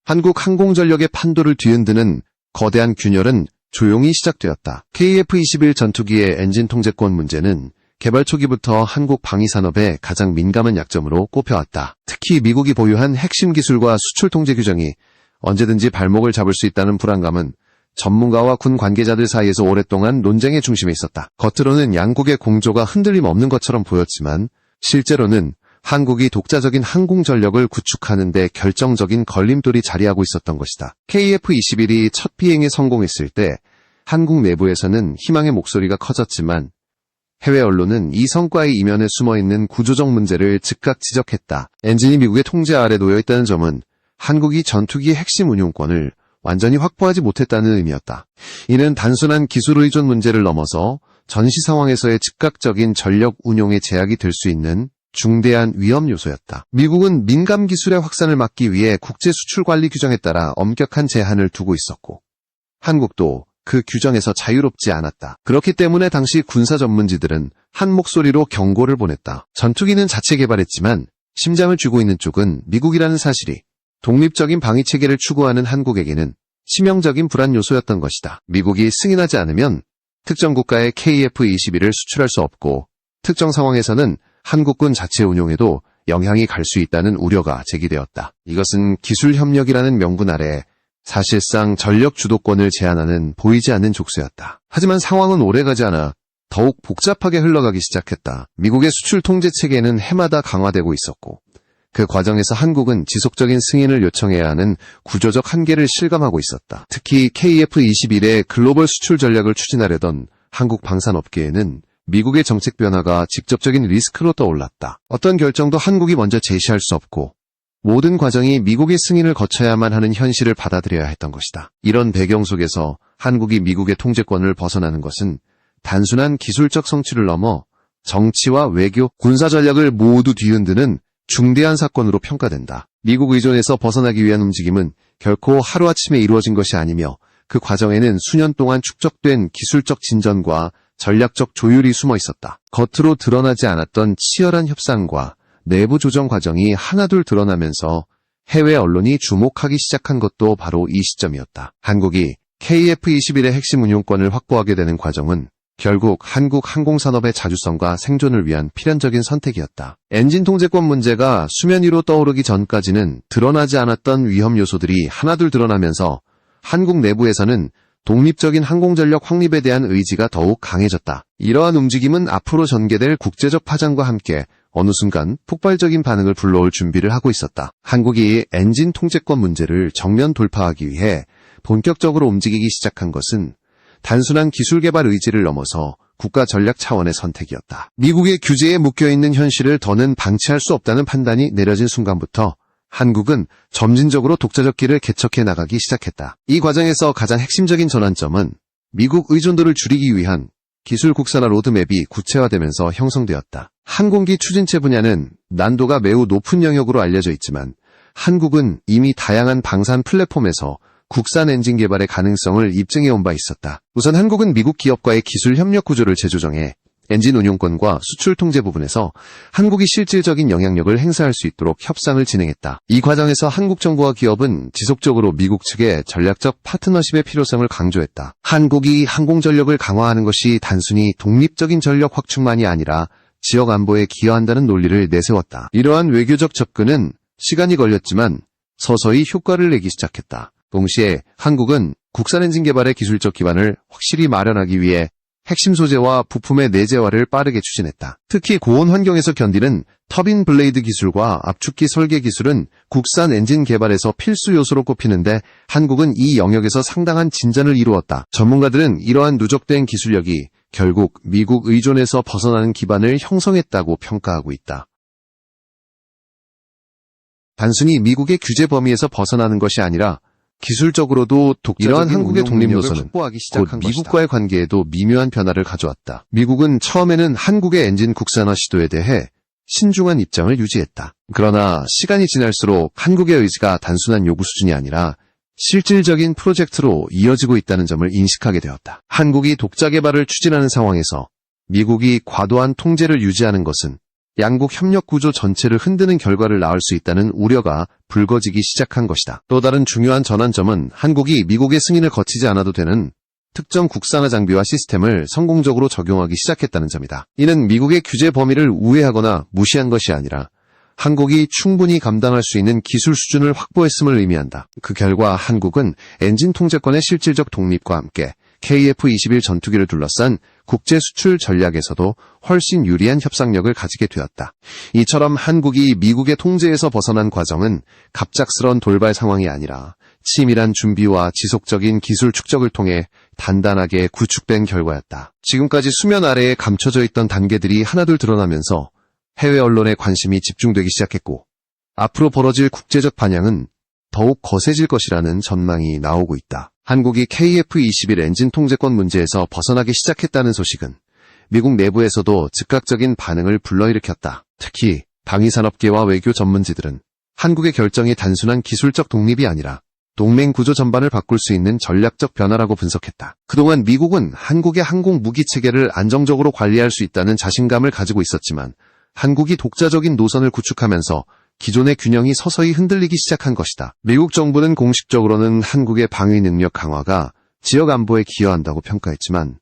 한국항공전력의 판도를 뒤흔드는 거대한 균열은 조용히 시작되었다. KF-21 전투기의 엔진 통제권 문제는 개발 초기부터 한국 방위산업의 가장 민감한 약점으로 꼽혀왔다. 특히 미국이 보유한 핵심 기술과 수출 통제 규정이 언제든지 발목을 잡을 수 있다는 불안감은 전문가와 군 관계자들 사이에서 오랫동안 논쟁의 중심에 있었다. 겉으로는 양국의 공조가 흔들림 없는 것처럼 보였지만 실제로는 한국이 독자적인 항공전력을 구축하는 데 결정적인 걸림돌이 자리하고 있었던 것이다. KF-21이 첫 비행에 성공했을 때 한국 내부에서는 희망의 목소리가 커졌지만 해외 언론은 이 성과의 이면에 숨어있는 구조적 문제를 즉각 지적했다. 엔진이 미국의 통제 아래 놓여있다는 점은 한국이 전투기의 핵심 운용권을 완전히 확보하지 못했다는 의미였다. 이는 단순한 기술 의존 문제를 넘어서 전시 상황에서의 즉각적인 전력 운용에 제약이 될 수 있는 중대한 위험 요소였다. 미국은 민감 기술의 확산을 막기 위해 국제 수출 관리 규정에 따라 엄격한 제한을 두고 있었고 한국도 그 규정에서 자유롭지 않았다. 그렇기 때문에 당시 군사 전문지들은 한 목소리로 경고를 보냈다. 전투기는 자체 개발했지만 심장을 쥐고 있는 쪽은 미국이라는 사실이 독립적인 방위체계를 추구하는 한국에게는 치명적인 불안 요소였던 것이다. 미국이 승인하지 않으면 특정 국가의 KF-21을 수출할 수 없고 특정 상황에서는 한국군 자체 운용에도 영향이 갈 수 있다는 우려가 제기되었다. 이것은 기술협력이라는 명분 아래 사실상 전력 주도권을 제한하는 보이지 않는 족쇄였다. 하지만 상황은 오래가지 않아 더욱 복잡하게 흘러가기 시작했다. 미국의 수출 통제 체계는 해마다 강화되고 있었고 그 과정에서 한국은 지속적인 승인을 요청해야 하는 구조적 한계를 실감하고 있었다. 특히 KF-21의 글로벌 수출 전략을 추진하려던 한국 방산업계에는 미국의 정책 변화가 직접적인 리스크로 떠올랐다. 어떤 결정도 한국이 먼저 제시할 수 없고 모든 과정이 미국의 승인을 거쳐야만 하는 현실을 받아들여야 했던 것이다. 이런 배경 속에서 한국이 미국의 통제권을 벗어나는 것은 단순한 기술적 성취를 넘어 정치와 외교, 군사 전략을 모두 뒤흔드는 중대한 사건으로 평가된다. 미국 의존에서 벗어나기 위한 움직임은 결코 하루아침에 이루어진 것이 아니며 그 과정에는 수년 동안 축적된 기술적 진전과 전략적 조율이 숨어 있었다. 겉으로 드러나지 않았던 치열한 협상과 내부 조정 과정이 하나둘 드러나면서 해외 언론이 주목하기 시작한 것도 바로 이 시점이었다. 한국이 KF-21의 핵심 운용권을 확보하게 되는 과정은 결국 한국 항공산업의 자주성과 생존을 위한 필연적인 선택이었다. 엔진 통제권 문제가 수면 위로 떠오르기 전까지는 드러나지 않았던 위험 요소들이 하나둘 드러나면서 한국 내부에서는 독립적인 항공전력 확립에 대한 의지가 더욱 강해졌다. 이러한 움직임은 앞으로 전개될 국제적 파장과 함께 어느 순간 폭발적인 반응을 불러올 준비를 하고 있었다. 한국이 엔진 통제권 문제를 정면 돌파하기 위해 본격적으로 움직이기 시작한 것은 단순한 기술 개발 의지를 넘어서 국가 전략 차원의 선택이었다. 미국의 규제에 묶여있는 현실을 더는 방치할 수 없다는 판단이 내려진 순간부터 한국은 점진적으로 독자적 길을 개척해 나가기 시작했다. 이 과정에서 가장 핵심적인 전환점은 미국 의존도를 줄이기 위한 기술 국산화 로드맵이 구체화되면서 형성되었다. 항공기 추진체 분야는 난도가 매우 높은 영역으로 알려져 있지만 한국은 이미 다양한 방산 플랫폼에서 국산 엔진 개발의 가능성을 입증해온 바 있었다. 우선 한국은 미국 기업과의 기술 협력 구조를 재조정해 엔진 운용권과 수출 통제 부분에서 한국이 실질적인 영향력을 행사할 수 있도록 협상을 진행했다. 이 과정에서 한국 정부와 기업은 지속적으로 미국 측의 전략적 파트너십의 필요성을 강조했다. 한국이 항공전력을 강화하는 것이 단순히 독립적인 전력 확충만이 아니라 지역 안보에 기여한다는 논리를 내세웠다. 이러한 외교적 접근은 시간이 걸렸지만 서서히 효과를 내기 시작했다. 동시에 한국은 국산 엔진 개발의 기술적 기반을 확실히 마련하기 위해 핵심 소재와 부품의 내재화를 빠르게 추진했다. 특히 고온 환경에서 견디는 터빈 블레이드 기술과 압축기 설계 기술은 국산 엔진 개발에서 필수 요소로 꼽히는데 한국은 이 영역에서 상당한 진전을 이루었다. 전문가들은 이러한 누적된 기술력이 결국 미국 의존에서 벗어나는 기반을 형성했다고 평가하고 있다. 단순히 미국의 규제 범위에서 벗어나는 것이 아니라 기술적으로도 이러한 한국의 독립 요소는 곧 미국과의 관계에도 미묘한 변화를 가져왔다. 미국은 처음에는 한국의 엔진 국산화 시도에 대해 신중한 입장을 유지했다. 그러나 시간이 지날수록 한국의 의지가 단순한 요구 수준이 아니라 실질적인 프로젝트로 이어지고 있다는 점을 인식하게 되었다. 한국이 독자 개발을 추진하는 상황에서 미국이 과도한 통제를 유지하는 것은 양국 협력 구조 전체를 흔드는 결과를 낳을 수 있다는 우려가 불거지기 시작한 것이다. 또 다른 중요한 전환점은 한국이 미국의 승인을 거치지 않아도 되는 특정 국산화 장비와 시스템을 성공적으로 적용하기 시작했다는 점이다. 이는 미국의 규제 범위를 우회하거나 무시한 것이 아니라 한국이 충분히 감당할 수 있는 기술 수준을 확보했음을 의미한다. 그 결과 한국은 엔진 통제권의 실질적 독립과 함께 KF-21 전투기를 둘러싼 국제 수출 전략에서도 훨씬 유리한 협상력을 가지게 되었다. 이처럼 한국이 미국의 통제에서 벗어난 과정은 갑작스런 돌발 상황이 아니라 치밀한 준비와 지속적인 기술 축적을 통해 단단하게 구축된 결과였다. 지금까지 수면 아래에 감춰져 있던 단계들이 하나둘 드러나면서 해외 언론의 관심이 집중되기 시작했고, 앞으로 벌어질 국제적 반향은 더욱 거세질 것이라는 전망이 나오고 있다. 한국이 KF-21 엔진 통제권 문제에서 벗어나기 시작했다는 소식은 미국 내부에서도 즉각적인 반응을 불러일으켰다. 특히 방위산업계와 외교 전문지들은 한국의 결정이 단순한 기술적 독립이 아니라 동맹 구조 전반을 바꿀 수 있는 전략적 변화라고 분석했다. 그동안 미국은 한국의 항공 무기 체계를 안정적으로 관리할 수 있다는 자신감을 가지고 있었지만 한국이 독자적인 노선을 구축하면서 기존의 균형이 서서히 흔들리기 시작한 것이다. 미국 정부는 공식적으로는 한국의 방위 능력 강화가 지역 안보에 기여한다고 평가했지만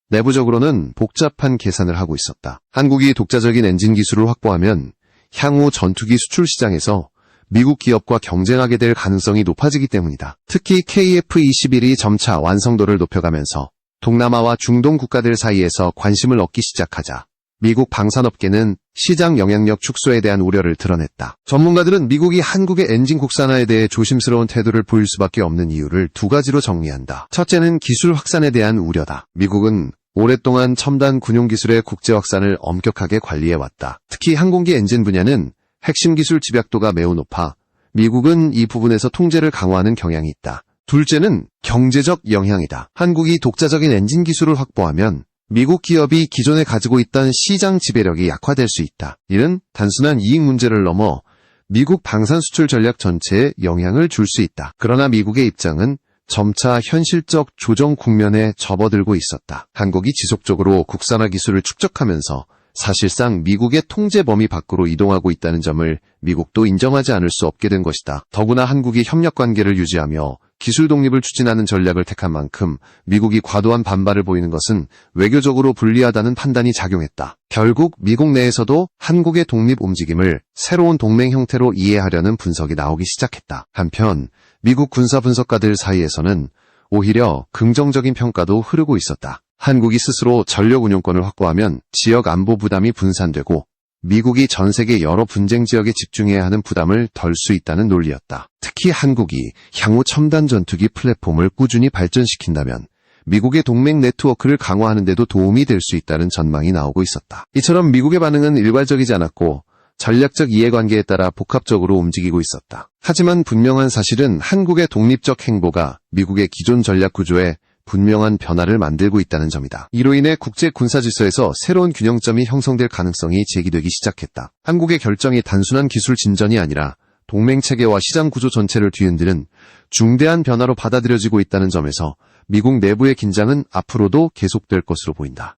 내부적으로는 복잡한 계산을 하고 있었다. 한국이 독자적인 엔진 기술을 확보하면 향후 전투기 수출 시장에서 미국 기업과 경쟁하게 될 가능성이 높아지기 때문이다. 특히 KF-21이 점차 완성도를 높여가면서 동남아와 중동 국가들 사이에서 관심을 얻기 시작하자 미국 방산업계는 시장 영향력 축소에 대한 우려를 드러냈다. 전문가들은 미국이 한국의 엔진 국산화에 대해 조심스러운 태도를 보일 수밖에 없는 이유를 두 가지로 정리한다. 첫째는 기술 확산에 대한 우려다. 미국은 오랫동안 첨단 군용 기술의 국제 확산을 엄격하게 관리해왔다. 특히 항공기 엔진 분야는 핵심 기술 집약도가 매우 높아 미국은 이 부분에서 통제를 강화하는 경향이 있다. 둘째는 경제적 영향이다. 한국이 독자적인 엔진 기술을 확보하면 미국 기업이 기존에 가지고 있던 시장 지배력이 약화될 수 있다. 이는 단순한 이익 문제를 넘어 미국 방산 수출 전략 전체에 영향을 줄 수 있다. 그러나 미국의 입장은 점차 현실적 조정 국면에 접어들고 있었다. 한국이 지속적으로 국산화 기술을 축적하면서 사실상 미국의 통제 범위 밖으로 이동하고 있다는 점을 미국도 인정하지 않을 수 없게 된 것이다. 더구나 한국이 협력 관계를 유지하며 기술 독립을 추진하는 전략을 택한 만큼 미국이 과도한 반발을 보이는 것은 외교적으로 불리하다는 판단이 작용했다. 결국 미국 내에서도 한국의 독립 움직임을 새로운 동맹 형태로 이해하려는 분석이 나오기 시작했다. 한편 미국 군사 분석가들 사이에서는 오히려 긍정적인 평가도 흐르고 있었다. 한국이 스스로 전력 운용권을 확보하면 지역 안보 부담이 분산되고 미국이 전 세계 여러 분쟁 지역에 집중해야 하는 부담을 덜 수 있다는 논리였다. 특히 한국이 향후 첨단 전투기 플랫폼을 꾸준히 발전시킨다면 미국의 동맹 네트워크를 강화하는 데도 도움이 될 수 있다는 전망이 나오고 있었다. 이처럼 미국의 반응은 일괄적이지 않았고 전략적 이해관계에 따라 복합적으로 움직이고 있었다. 하지만 분명한 사실은 한국의 독립적 행보가 미국의 기존 전략 구조에 분명한 변화를 만들고 있다는 점이다. 이로 인해 국제 군사 질서에서 새로운 균형점이 형성될 가능성이 제기되기 시작했다. 한국의 결정이 단순한 기술 진전이 아니라 동맹 체계와 시장 구조 전체를 뒤흔드는 중대한 변화로 받아들여지고 있다는 점에서 미국 내부의 긴장은 앞으로도 계속될 것으로 보인다.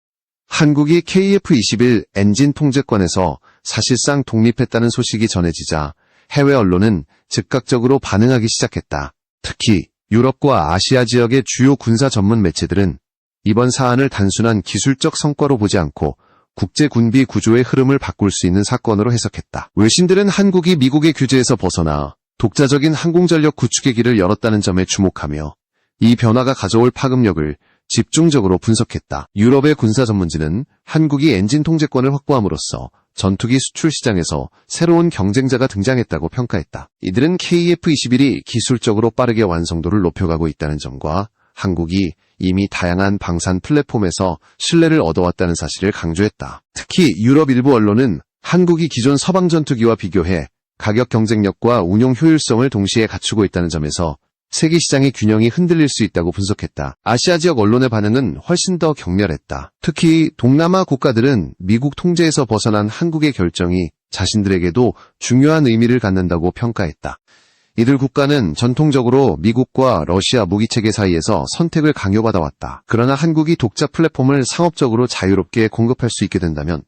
한국이 KF-21 엔진 통제권에서 사실상 독립했다는 소식이 전해지자 해외 언론은 즉각적으로 반응하기 시작했다. 특히 유럽과 아시아 지역의 주요 군사 전문 매체들은 이번 사안을 단순한 기술적 성과로 보지 않고 국제 군비 구조의 흐름을 바꿀 수 있는 사건으로 해석했다. 외신들은 한국이 미국의 규제에서 벗어나 독자적인 항공전력 구축의 길을 열었다는 점에 주목하며 이 변화가 가져올 파급력을 집중적으로 분석했다. 유럽의 군사 전문지는 한국이 엔진 통제권을 확보함으로써 전투기 수출 시장에서 새로운 경쟁자가 등장했다고 평가했다. 이들은 KF-21이 기술적으로 빠르게 완성도를 높여가고 있다는 점과 한국이 이미 다양한 방산 플랫폼에서 신뢰를 얻어왔다는 사실을 강조했다. 특히 유럽 일부 언론은 한국이 기존 서방 전투기와 비교해 가격 경쟁력과 운용 효율성을 동시에 갖추고 있다는 점에서 세계 시장의 균형이 흔들릴 수 있다고 분석했다. 아시아 지역 언론의 반응은 훨씬 더 격렬했다. 특히 동남아 국가들은 미국 통제에서 벗어난 한국의 결정이 자신들에게도 중요한 의미를 갖는다고 평가했다. 이들 국가는 전통적으로 미국과 러시아 무기체계 사이에서 선택을 강요받아왔다. 그러나 한국이 독자 플랫폼을 상업적으로 자유롭게 공급할 수 있게 된다면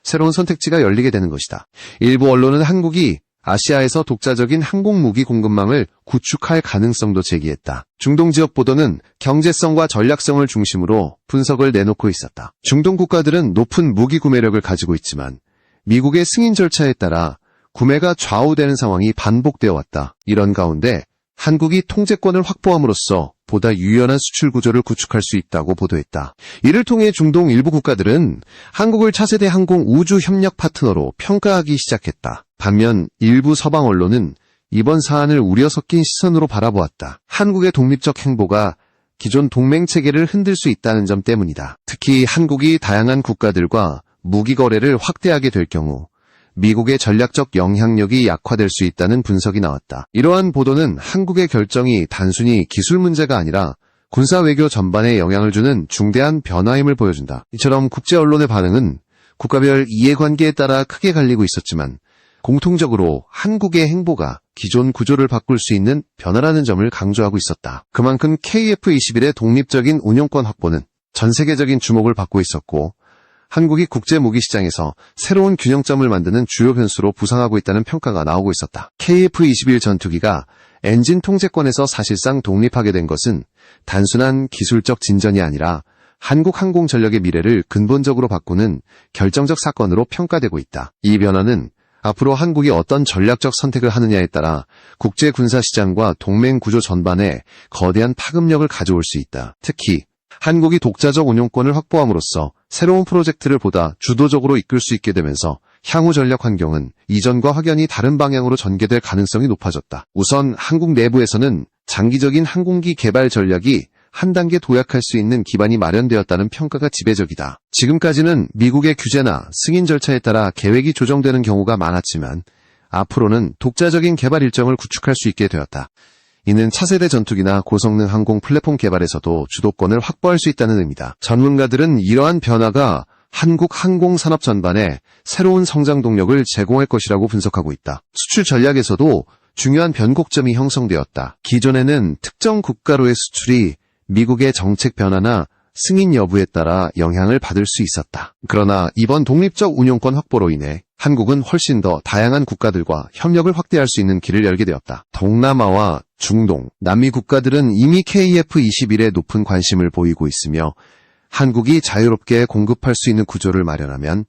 새로운 선택지가 열리게 되는 것이다. 일부 언론은 한국이 아시아에서 독자적인 항공무기 공급망을 구축할 가능성도 제기했다. 중동 지역 보도는 경제성과 전략성을 중심으로 분석을 내놓고 있었다. 중동 국가들은 높은 무기 구매력을 가지고 있지만 미국의 승인 절차에 따라 구매가 좌우되는 상황이 반복되어 왔다. 이런 가운데 한국이 통제권을 확보함으로써 보다 유연한 수출 구조를 구축할 수 있다고 보도했다. 이를 통해 중동 일부 국가들은 한국을 차세대 항공 우주 협력 파트너로 평가하기 시작했다. 반면 일부 서방 언론은 이번 사안을 우려 섞인 시선으로 바라보았다. 한국의 독립적 행보가 기존 동맹 체계를 흔들 수 있다는 점 때문이다. 특히 한국이 다양한 국가들과 무기 거래를 확대하게 될 경우 미국의 전략적 영향력이 약화될 수 있다는 분석이 나왔다. 이러한 보도는 한국의 결정이 단순히 기술 문제가 아니라 군사 외교 전반에 영향을 주는 중대한 변화임을 보여준다. 이처럼 국제 언론의 반응은 국가별 이해관계에 따라 크게 갈리고 있었지만 공통적으로 한국의 행보가 기존 구조를 바꿀 수 있는 변화라는 점을 강조하고 있었다. 그만큼 KF-21의 독립적인 운영권 확보는 전 세계적인 주목을 받고 있었고 한국이 국제 무기 시장에서 새로운 균형점을 만드는 주요 변수로 부상하고 있다는 평가가 나오고 있었다. KF-21 전투기가 엔진 통제권에서 사실상 독립하게 된 것은 단순한 기술적 진전이 아니라 한국 항공 전력의 미래를 근본적으로 바꾸는 결정적 사건으로 평가되고 있다. 이 변화는 앞으로 한국이 어떤 전략적 선택을 하느냐에 따라 국제 군사 시장과 동맹 구조 전반에 거대한 파급력을 가져올 수 있다. 특히 한국이 독자적 운용권을 확보함으로써 새로운 프로젝트를 보다 주도적으로 이끌 수 있게 되면서 향후 전략 환경은 이전과 확연히 다른 방향으로 전개될 가능성이 높아졌다. 우선 한국 내부에서는 장기적인 항공기 개발 전략이 한 단계 도약할 수 있는 기반이 마련되었다는 평가가 지배적이다. 지금까지는 미국의 규제나 승인 절차에 따라 계획이 조정되는 경우가 많았지만 앞으로는 독자적인 개발 일정을 구축할 수 있게 되었다. 이는 차세대 전투기나 고성능 항공 플랫폼 개발에서도 주도권을 확보할 수 있다는 의미다. 전문가들은 이러한 변화가 한국 항공산업 전반에 새로운 성장 동력을 제공할 것이라고 분석하고 있다. 수출 전략에서도 중요한 변곡점이 형성되었다. 기존에는 특정 국가로의 수출이 미국의 정책 변화나 승인 여부에 따라 영향을 받을 수 있었다. 그러나 이번 독립적 운용권 확보로 인해 한국은 훨씬 더 다양한 국가들과 협력을 확대할 수 있는 길을 열게 되었다. 동남아와 중동, 남미 국가들은 이미 KF-21에 높은 관심을 보이고 있으며 한국이 자유롭게 공급할 수 있는 구조를 마련하면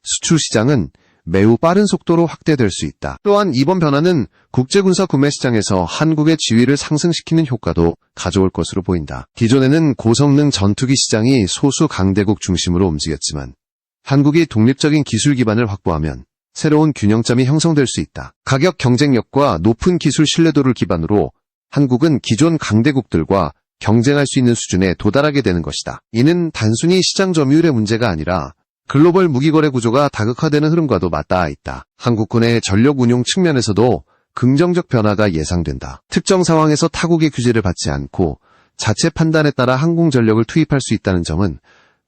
수출 시장은 매우 빠른 속도로 확대될 수 있다. 또한 이번 변화는 국제군사 구매 시장에서 한국의 지위를 상승시키는 효과도 가져올 것으로 보인다. 기존에는 고성능 전투기 시장이 소수 강대국 중심으로 움직였지만 한국이 독립적인 기술 기반을 확보하면 새로운 균형점이 형성될 수 있다. 가격 경쟁력과 높은 기술 신뢰도를 기반으로 한국은 기존 강대국들과 경쟁할 수 있는 수준에 도달하게 되는 것이다. 이는 단순히 시장 점유율의 문제가 아니라 글로벌 무기거래 구조가 다극화되는 흐름과도 맞닿아 있다. 한국군의 전력 운용 측면에서도 긍정적 변화가 예상된다. 특정 상황에서 타국의 규제를 받지 않고 자체 판단에 따라 항공 전력을 투입할 수 있다는 점은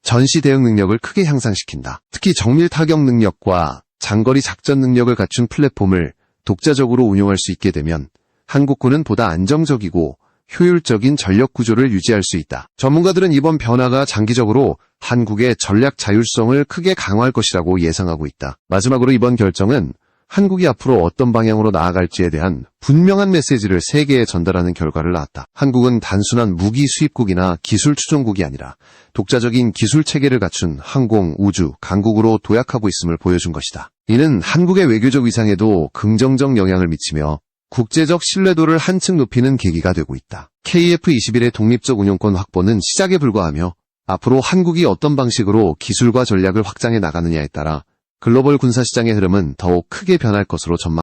전시 대응 능력을 크게 향상시킨다. 특히 정밀 타격 능력과 장거리 작전 능력을 갖춘 플랫폼을 독자적으로 운용할 수 있게 되면 한국군은 보다 안정적이고 효율적인 전력 구조를 유지할 수 있다. 전문가들은 이번 변화가 장기적으로 한국의 전략 자율성을 크게 강화할 것이라고 예상하고 있다. 마지막으로 이번 결정은 한국이 앞으로 어떤 방향으로 나아갈지에 대한 분명한 메시지를 세계에 전달하는 결과를 낳았다. 한국은 단순한 무기 수입국이나 기술 추종국이 아니라 독자적인 기술 체계를 갖춘 항공, 우주, 강국으로 도약하고 있음을 보여준 것이다. 이는 한국의 외교적 위상에도 긍정적 영향을 미치며 국제적 신뢰도를 한층 높이는 계기가 되고 있다. KF-21의 독립적 운용권 확보는 시작에 불과하며 앞으로 한국이 어떤 방식으로 기술과 전략을 확장해 나가느냐에 따라 글로벌 군사시장의 흐름은 더욱 크게 변할 것으로 전망됩니다.